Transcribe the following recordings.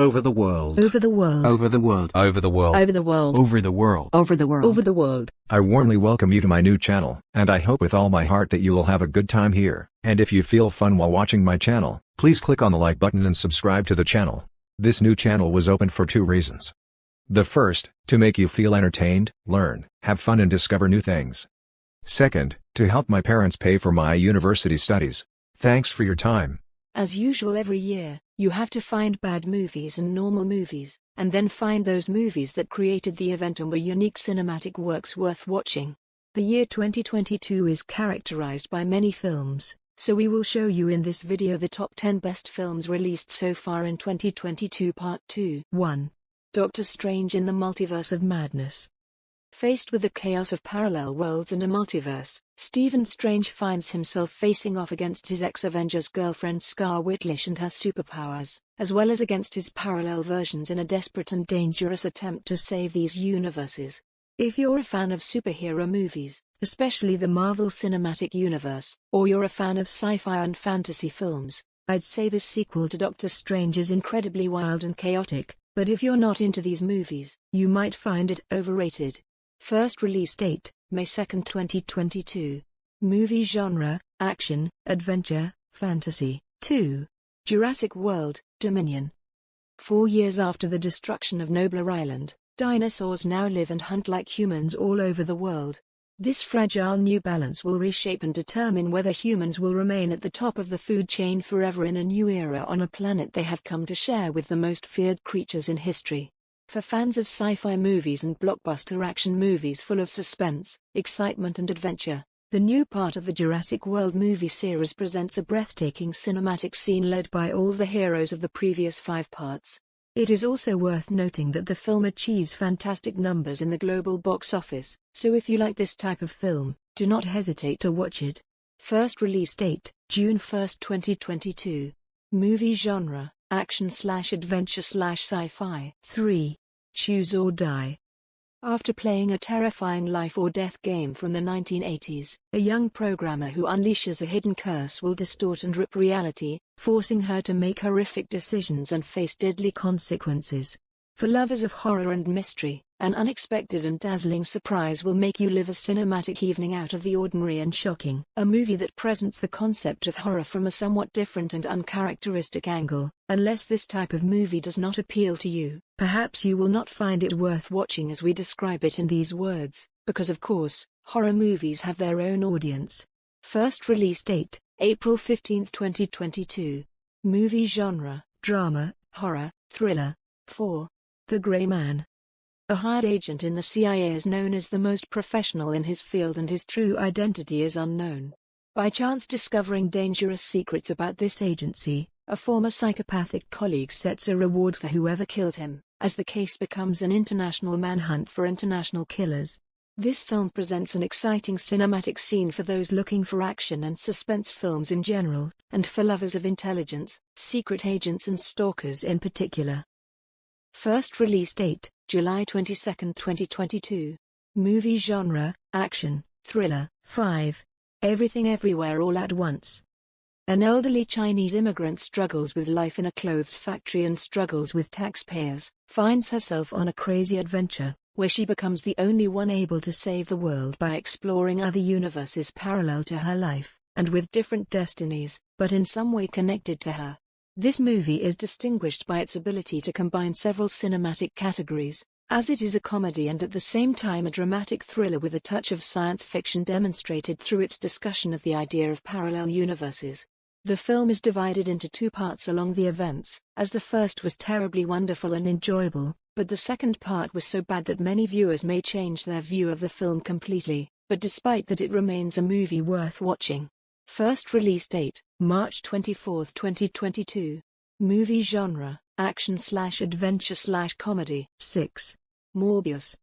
Over the world. Over the world. Over the world. Over the world. Over the world. Over the world. Over the world. Over the world. I warmly welcome you to my new channel, and I hope with all my heart that you will have a good time here. And if you feel fun while watching my channel, please click on the like button and subscribe to the channel. This new channel was opened for 2 reasons. The first, to make you feel entertained, learn, have fun and discover new things. Second, to help my parents pay for my university studies. Thanks for your time. As usual every year, you have to find bad movies and normal movies, and then find those movies that created the event and were unique cinematic works worth watching. The year 2022 is characterized by many films, so we will show you in this video the top 10 best films released so far in 2022 Part 2. 1. Doctor Strange in the Multiverse of Madness. Faced with the chaos of parallel worlds and a multiverse, Stephen Strange finds himself facing off against his ex-Avengers girlfriend Scarlet Witch and her superpowers, as well as against his parallel versions in a desperate and dangerous attempt to save these universes. If you're a fan of superhero movies, especially the Marvel Cinematic Universe, or you're a fan of sci-fi and fantasy films, I'd say this sequel to Doctor Strange is incredibly wild and chaotic, but if you're not into these movies, you might find it overrated. First release date, May 2, 2022. Movie genre, action, adventure, fantasy. 2. Jurassic World, Dominion. 4 years after the destruction of Nobler Island, dinosaurs now live and hunt like humans all over the world. This fragile new balance will reshape and determine whether humans will remain at the top of the food chain forever in a new era on a planet they have come to share with the most feared creatures in history. For fans of sci-fi movies and blockbuster action movies full of suspense, excitement and adventure, the new part of the Jurassic World movie series presents a breathtaking cinematic scene led by all the heroes of the previous 5 parts. It is also worth noting that the film achieves fantastic numbers in the global box office, so if you like this type of film, do not hesitate to watch it. First release date, June 1, 2022. Movie genre, action/adventure/sci-fi. 3. Choose or Die. After playing a terrifying life or death game from the 1980s, a young programmer who unleashes a hidden curse will distort and rip reality, forcing her to make horrific decisions and face deadly consequences. For lovers of horror and mystery, an unexpected and dazzling surprise will make you live a cinematic evening out of the ordinary and shocking. A movie that presents the concept of horror from a somewhat different and uncharacteristic angle. Unless this type of movie does not appeal to you, perhaps you will not find it worth watching as we describe it in these words, because of course, horror movies have their own audience. First release date, April 15, 2022. Movie genre, drama, horror, thriller. 4. The Gray Man. A hired agent in the CIA is known as the most professional in his field and his true identity is unknown. By chance discovering dangerous secrets about this agency, a former psychopathic colleague sets a reward for whoever kills him, as the case becomes an international manhunt for international killers. This film presents an exciting cinematic scene for those looking for action and suspense films in general, and for lovers of intelligence, secret agents and stalkers in particular. First release date, July 22, 2022. Movie genre, action, thriller. 5. Everything Everywhere All at Once. An elderly Chinese immigrant struggles with life in a clothes factory and struggles with taxpayers, finds herself on a crazy adventure, where she becomes the only one able to save the world by exploring other universes parallel to her life, and with different destinies, but in some way connected to her. This movie is distinguished by its ability to combine several cinematic categories, as it is a comedy and at the same time a dramatic thriller with a touch of science fiction demonstrated through its discussion of the idea of parallel universes. The film is divided into 2 parts along the events, as the first was terribly wonderful and enjoyable, but the second part was so bad that many viewers may change their view of the film completely, but despite that it remains a movie worth watching. First release date, March 24, 2022. Movie genre, action/adventure/comedy. 6. Morbius.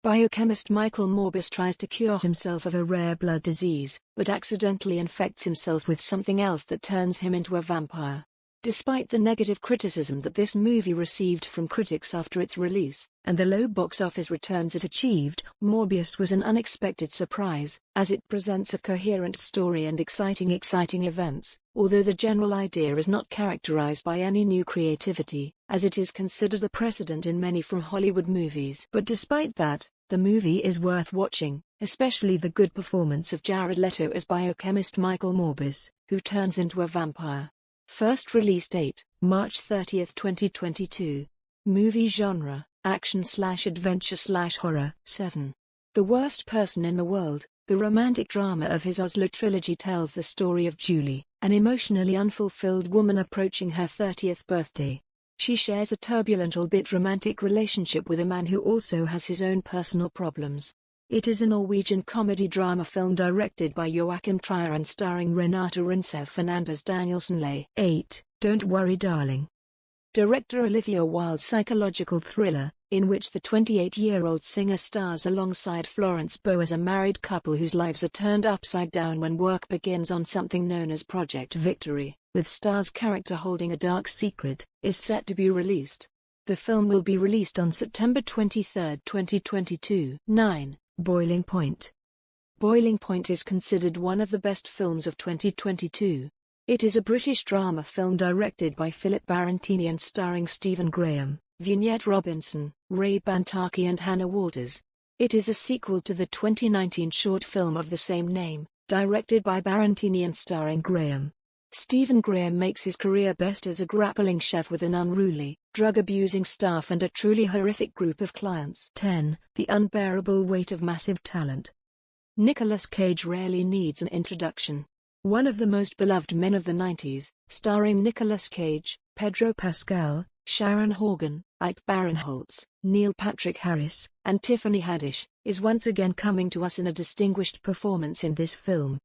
Biochemist Michael Morbius tries to cure himself of a rare blood disease, but accidentally infects himself with something else that turns him into a vampire. Despite the negative criticism that this movie received from critics after its release, and the low box office returns it achieved, Morbius was an unexpected surprise, as it presents a coherent story and exciting events, although the general idea is not characterized by any new creativity, as it is considered a precedent in many from Hollywood movies. But despite that, the movie is worth watching, especially the good performance of Jared Leto as biochemist Michael Morbius, who turns into a vampire. First release date, March 30, 2022. Movie genre, action/adventure/horror. 7. The Worst Person in the World, the romantic drama of his Oslo trilogy tells the story of Julie, an emotionally unfulfilled woman approaching her 30th birthday. She shares a turbulent albeit romantic relationship with a man who also has his own personal problems. It is a Norwegian comedy drama film directed by Joachim Trier and starring Renate Reinseth and Anders Danielsen. 8. Don't Worry Darling. Director Olivia Wilde's psychological thriller, in which the 28-year-old singer stars alongside Florence Bow as a married couple whose lives are turned upside down when work begins on something known as Project Victory, with Star's character holding a dark secret, is set to be released. The film will be released on September 23, 2022. 9. Boiling Point. Boiling Point is considered one of the best films of 2022. It is a British drama film directed by Philip Barantini and starring Stephen Graham, Vignette Robinson, Ray Bantaki and Hannah Walters. It is a sequel to the 2019 short film of the same name, directed by Barantini and starring Graham. Stephen Graham makes his career best as a grappling chef with an unruly, drug-abusing staff and a truly horrific group of clients. 10. The Unbearable Weight of Massive Talent. Nicolas Cage rarely needs an introduction. One of the most beloved men of the 90s, starring Nicolas Cage, Pedro Pascal, Sharon Horgan, Ike Barinholtz, Neil Patrick Harris, and Tiffany Haddish, is once again coming to us in a distinguished performance in this film.